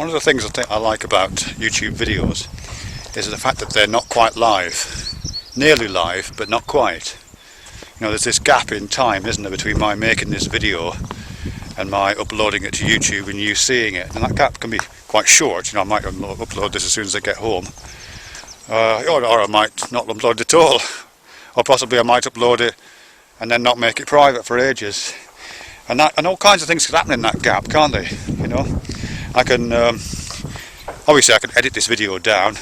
One of the things I like about YouTube videos is the fact that they're not quite live. Nearly live, but not quite. You know, there's this gap in time, isn't there, between my making this video and my uploading it to YouTube and you seeing it. And that gap can be quite short. You know, I might upload this as soon as I get home. Or I might not upload it at all. Or possibly I might upload it and then not make it private for ages. And all kinds of things can happen in that gap, can't they? You know, I can obviously I can edit this video down.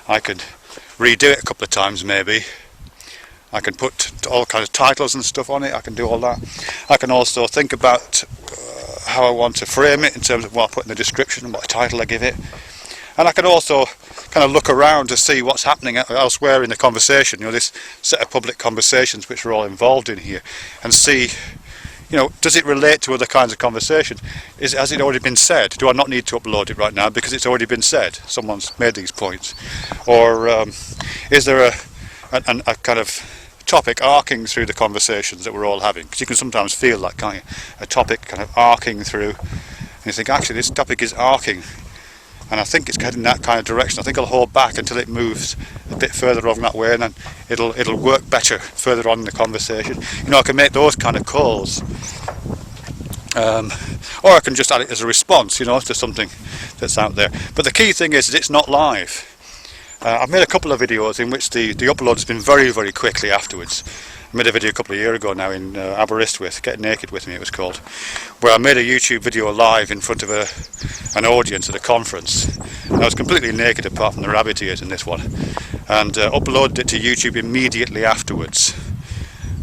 I could redo it a couple of times maybe. I can put all kinds of titles and stuff on it. I can do all that. I can also think about how I want to frame it in terms of what I put in the description and what title I give it. And I can also kind of look around to see what's happening elsewhere in the conversation. You know, this set of public conversations which we're all involved in here, and see, you know, does it relate to other kinds of conversation? Has it already been said? Do I not need to upload it right now because it's already been said? Someone's made these points. Or is there a kind of topic arcing through the conversations that we're all having? Because you can sometimes feel like, can't you? A topic kind of arcing through, and you think, actually this topic is arcing, and I think it's heading that kind of direction. I think I'll hold back until it moves a bit further along that way, and then it'll work better further on in the conversation. You know, I can make those kind of calls, or I can just add it as a response, you know, to something that's out there. But the key thing is that it's not live. I've made a couple of videos in which the upload has been very, very quickly afterwards. I made a video a couple of years ago now in Aberystwyth, Get Naked With Me it was called, where I made a YouTube video live in front of an audience at a conference. And I was completely naked apart from the rabbit ears in this one, and uploaded it to YouTube immediately afterwards,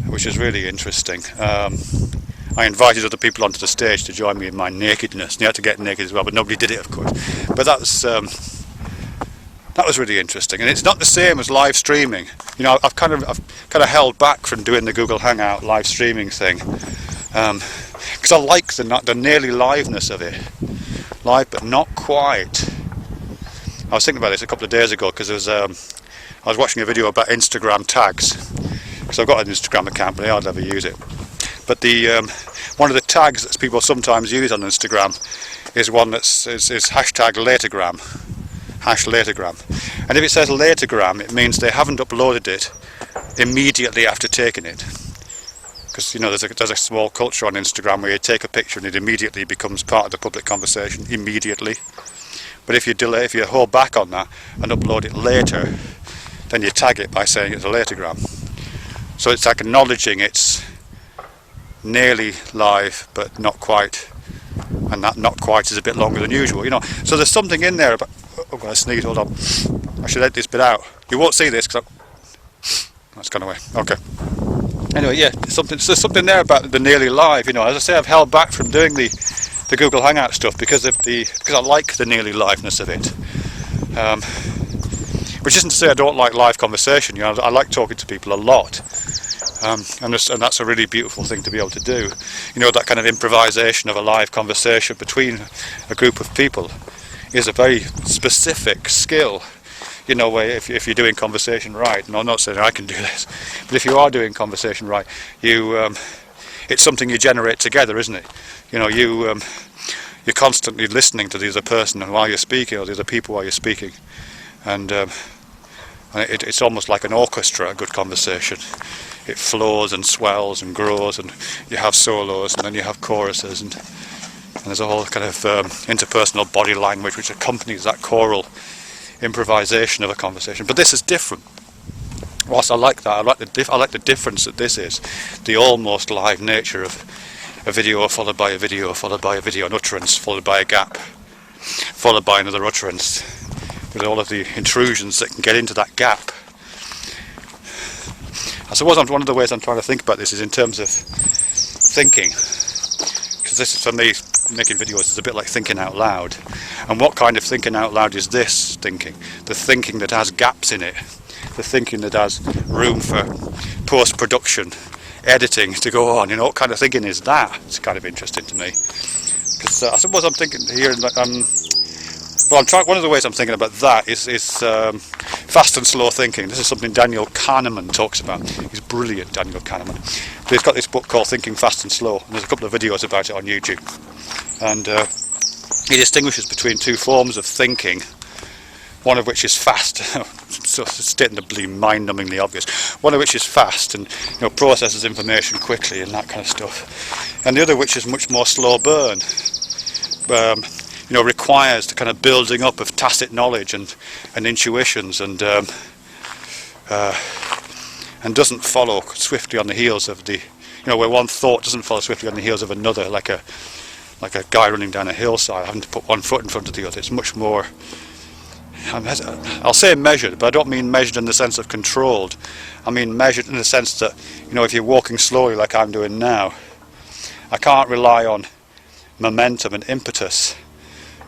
which is really interesting. I invited other people onto the stage to join me in my nakedness. They had to get naked as well, but nobody did it, of course. But that was really interesting, and it's not the same as live streaming. You know, I've kind of held back from doing the Google Hangout live streaming thing because I like the nearly liveness of it, live but not quite. I was thinking about this a couple of days ago because I was watching a video about Instagram tags, because I've got an Instagram account but I hardly ever use it. But one of the tags that people sometimes use on Instagram is one that's is hashtag Latergram. #Latergram, and if it says Latergram, it means they haven't uploaded it immediately after taking it, because you know there's a small culture on Instagram where you take a picture and it immediately becomes part of the public conversation immediately. But if you hold back on that and upload it later, then you tag it by saying it's a Latergram. So it's like acknowledging it's nearly live but not quite, and that not quite is a bit longer than usual, you know. So there's something in there about, I'm going to sneeze, hold on, I should edit this bit out. You won't see this because that's gone away. Okay. Anyway, yeah, there's something there about the nearly live, you know. As I say, I've held back from doing the Google Hangout stuff because I like the nearly liveness of it. Which isn't to say I don't like live conversation, you know. I like talking to people a lot. And that's a really beautiful thing to be able to do. You know, that kind of improvisation of a live conversation between a group of people is a very specific skill. You know, where if you're doing conversation right, and I'm not saying I can do this, but if you are doing conversation right, it's something you generate together, isn't it? You know, you're constantly listening to the other person while you're speaking, or the other people while you're speaking, and it's almost like an orchestra, a good conversation. It flows and swells and grows, and you have solos, and then you have choruses, and there's a whole kind of interpersonal body language which accompanies that choral improvisation of a conversation. But this is different. Whilst I like that, I like the difference that this is, the almost live nature of a video followed by a video followed by a video, an utterance followed by a gap followed by another utterance, with all of the intrusions that can get into that gap. I suppose one of the ways I'm trying to think about this is in terms of thinking, because this is, for me, making videos is a bit like thinking out loud. And what kind of thinking out loud is this thinking? The thinking that has gaps in it, the thinking that has room for post-production, editing to go on. You know, what kind of thinking is that? It's kind of interesting to me, because I suppose I'm thinking here, one of the ways I'm thinking about that is fast and slow thinking. This is something Daniel Kahneman talks about. He's brilliant, Daniel Kahneman. But he's got this book called Thinking Fast and Slow, and there's a couple of videos about it on YouTube. And he distinguishes between two forms of thinking, one of which is fast, so stating the bloody mind-numbingly obvious, one of which is fast and processes information quickly and that kind of stuff, and the other which is much more slow burn, requires the kind of building up of tacit knowledge and intuitions, and doesn't follow swiftly on the heels of the, where one thought doesn't follow swiftly on the heels of another, like a guy running down a hillside having to put one foot in front of the other. It's much more, I'll say measured, but I don't mean measured in the sense of controlled. I mean measured in the sense that, if you're walking slowly like I'm doing now, I can't rely on momentum and impetus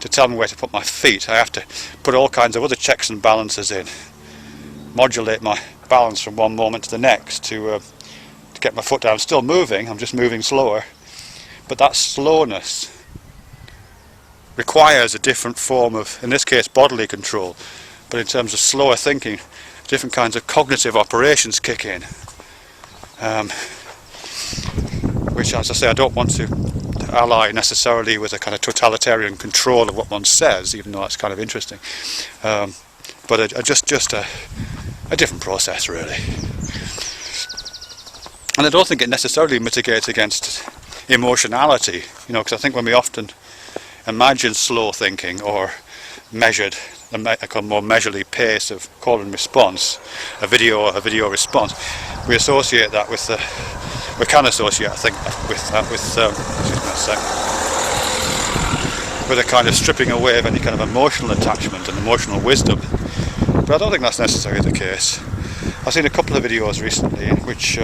to tell me where to put my feet. I have to put all kinds of other checks and balances in, modulate my balance from one moment to the next to get my foot down. I'm still moving, I'm just moving slower, but that slowness requires a different form of, in this case, bodily control, but in terms of slower thinking, different kinds of cognitive operations kick in, which, as I say, I don't want to ally necessarily with a kind of totalitarian control of what one says, even though that's kind of interesting, but just a different process, really. And I don't think it necessarily mitigates against emotionality, because I think when we often imagine slow thinking or measured, a more measurely pace of call and response, a video response, we associate that with we can associate, I think, with that with a kind of stripping away of any kind of emotional attachment and emotional wisdom. But I don't think that's necessarily the case. I've seen a couple of videos recently in which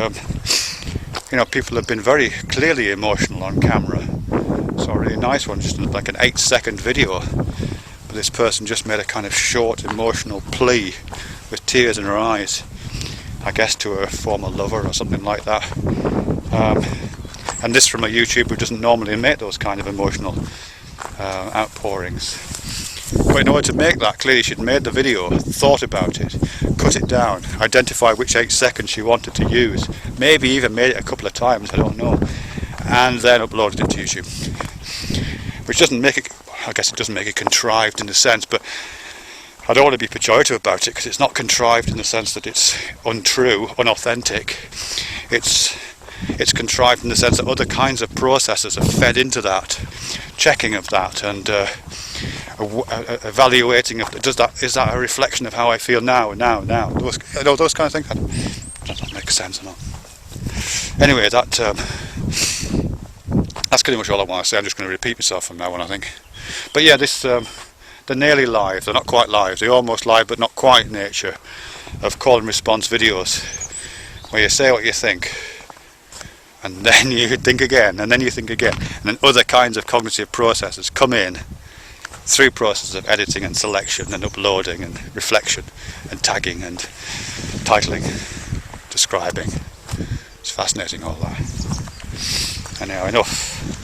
people have been very clearly emotional on camera. So a really nice one, just like an 8-second video, but this person just made a kind of short emotional plea with tears in her eyes, I guess to her former lover or something like that, and this from a YouTuber who doesn't normally make those kind of emotional outpourings. But in order to make that, clearly she'd made the video, thought about it, cut it down, identified which 8 seconds she wanted to use, maybe even made it a couple of times, I don't know, and then uploaded it to YouTube. Which doesn't make it, I guess it doesn't make it contrived in a sense, but I don't want to be pejorative about it, because it's not contrived in the sense that it's untrue, unauthentic. It's contrived in the sense that other kinds of processes are fed into that, checking of that, and evaluating of is that a reflection of how I feel now. Those kind of things. I don't know if that makes sense or not. Anyway, that's pretty much all I want to say. I'm just going to repeat myself from now on, I think. But yeah, this the nearly live, they're not quite live, they're almost live but not quite nature of call and response videos, where you say what you think, and then you think again, and then you think again, and then other kinds of cognitive processes come in through processes of editing and selection and uploading and reflection and tagging and titling, describing. It's fascinating, all that. Anyhow, enough.